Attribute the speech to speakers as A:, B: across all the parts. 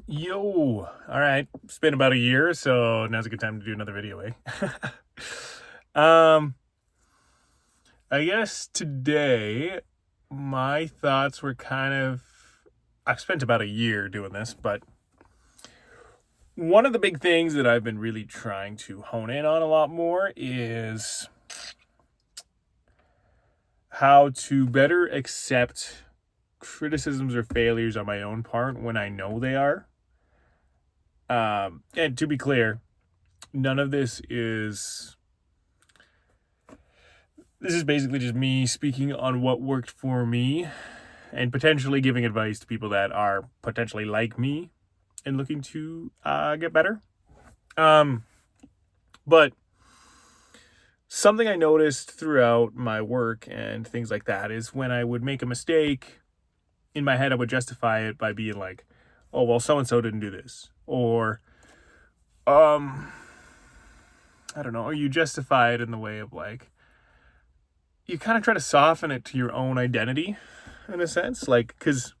A: Yo, all right. It's been about a year, so now's a good time to do another video, eh? um, I guess today my thoughts were I've spent about a year doing this, but one of the big things that I've been really trying to hone in on a lot more is how to better accept criticisms or failures on my own part when I know they are. And to be clear, none of this is basically just me speaking on what worked for me and potentially giving advice to people that are potentially like me and looking to get better. Um, but something I noticed throughout my work and things like that is when I would make a mistake, in my head I would justify it by being like, oh, well, so and so didn't do this. Or, um, I don't know, or you justify it in the way of like, you kind of try to soften it to your own identity in a sense. Like, because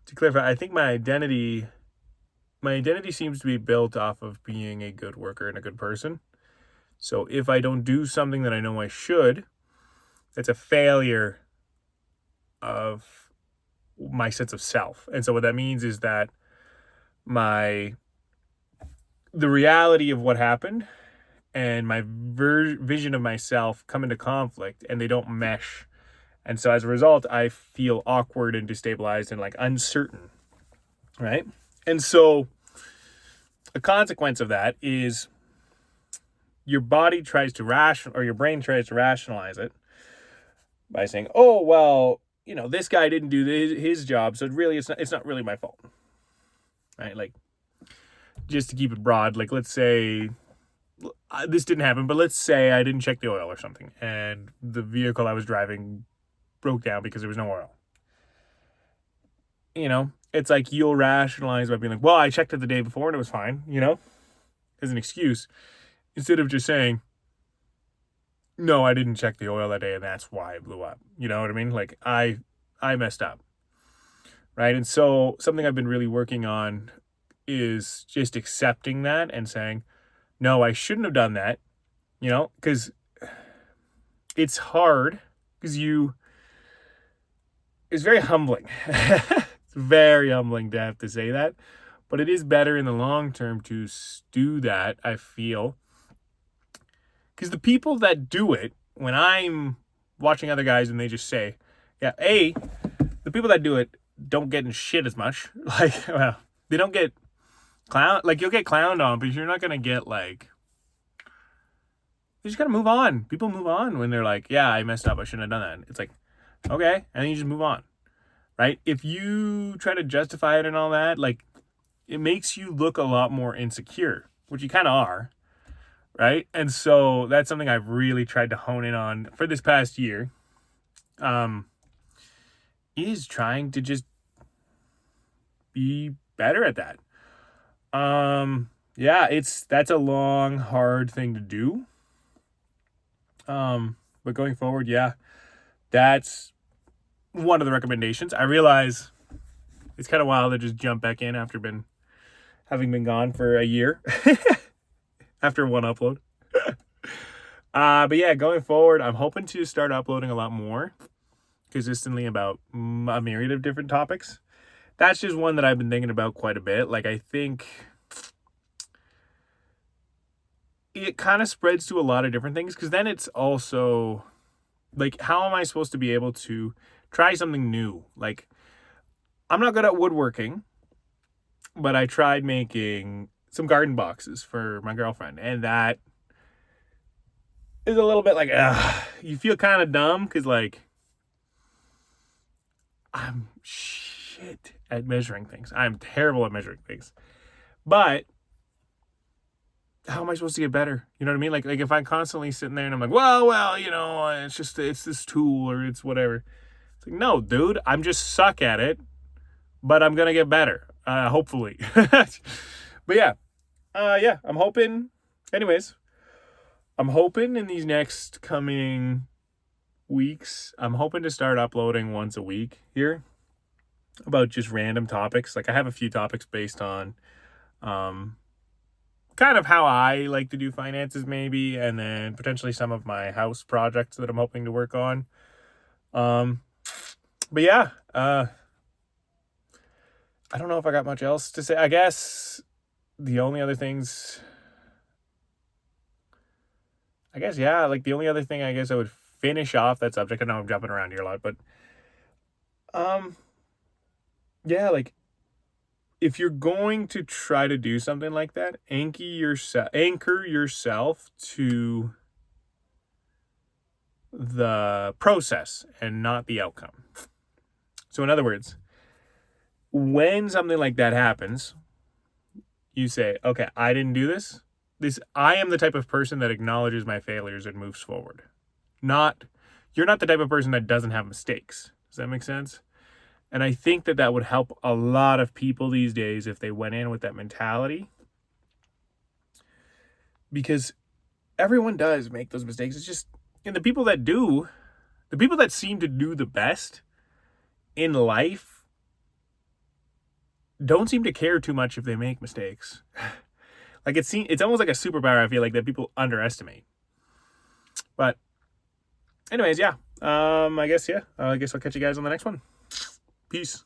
A: to clarify, I think my identity seems to be built off of being a good worker and a good person. So if I don't do something that I know I should, that's a failure of my sense of self. And so what that means is that my the reality of what happened and my vision of myself come into conflict and they don't mesh. And so as a result, I feel awkward and destabilized and like uncertain, right? And so a consequence of that is your body tries to or your brain tries to rationalize it by saying, "Oh, well, this guy didn't do his job, so it's not really my fault." Right? Like, just to keep it broad, like let's say this didn't happen, but let's say I didn't check the oil or something and the vehicle I was driving broke down because there was no oil. It's like you'll rationalize by being like, well, I checked it the day before and it was fine, as an excuse, instead of just saying, no, I didn't check the oil that day and that's why it blew up. You know what I mean? Like I messed up. Right. And so something I've been really working on is just accepting that and saying, no, I shouldn't have done that, because it's hard because it's very humbling. It's very humbling to have to say that, but it is better in the long term to do that, I feel. Because the people that do it, when I'm watching other guys and they just say, yeah, the people that do it don't get in shit as much. Like, well, they don't get like you'll get clowned on, but you're not going to get like, you just got to move on. People move on when they're like, yeah, I messed up. I shouldn't have done that. It's like, okay. And then you just move on. Right? If you try to justify it and all that, like, it makes you look a lot more insecure, which you kind of are. Right? And so that's something I've really tried to hone in on for this past year. Is trying to just be better at that. Yeah, that's a long, hard thing to do. But going forward, yeah, that's one of the recommendations. I realize it's kind of wild to just jump back in after having been gone for a year after one upload. But yeah, going forward, I'm hoping to start uploading a lot more consistently about a myriad of different topics. That's just one that I've been thinking about quite a bit. Like, I think it kind of spreads to a lot of different things, because then it's also like, how am I supposed to be able to try something new? Like, I'm not good at woodworking, but I tried making some garden boxes for my girlfriend, and that is a little bit like, you feel kind of dumb because, like, I'm shit at measuring things. I'm terrible at measuring things. But how am I supposed to get better? You know what I mean? Like if I'm constantly sitting there and I'm like, well, it's this tool or it's whatever. It's like, no, dude, I'm just suck at it, but I'm gonna get better. Hopefully. But yeah, I'm hoping. Anyways, I'm hoping in these next coming weeks, I'm hoping to start uploading once a week here. about just random topics. Like I have a few topics based on kind of how I like to do finances maybe, and then potentially some of my house projects that I'm hoping to work on. But yeah, I don't know if I got much else to say. I guess the only other things, yeah, like the only other thing I guess I would finish off that subject. I know I'm jumping around here a lot, but um, yeah, like if you're going to try to do something like that, anchor yourself to the process and not the outcome. So in other words, when something like that happens, you say, okay, I didn't do this. I am the type of person that acknowledges my failures and moves forward. You're not the type of person that doesn't have mistakes. Does that make sense? And I think that would help a lot of people these days if they went in with that mentality. Because everyone does make those mistakes. It's just, and the people that seem to do the best in life don't seem to care too much if they make mistakes. Like it's almost like a superpower, I feel like, that people underestimate. But anyways, yeah. I guess I'll catch you guys on the next one. Peace.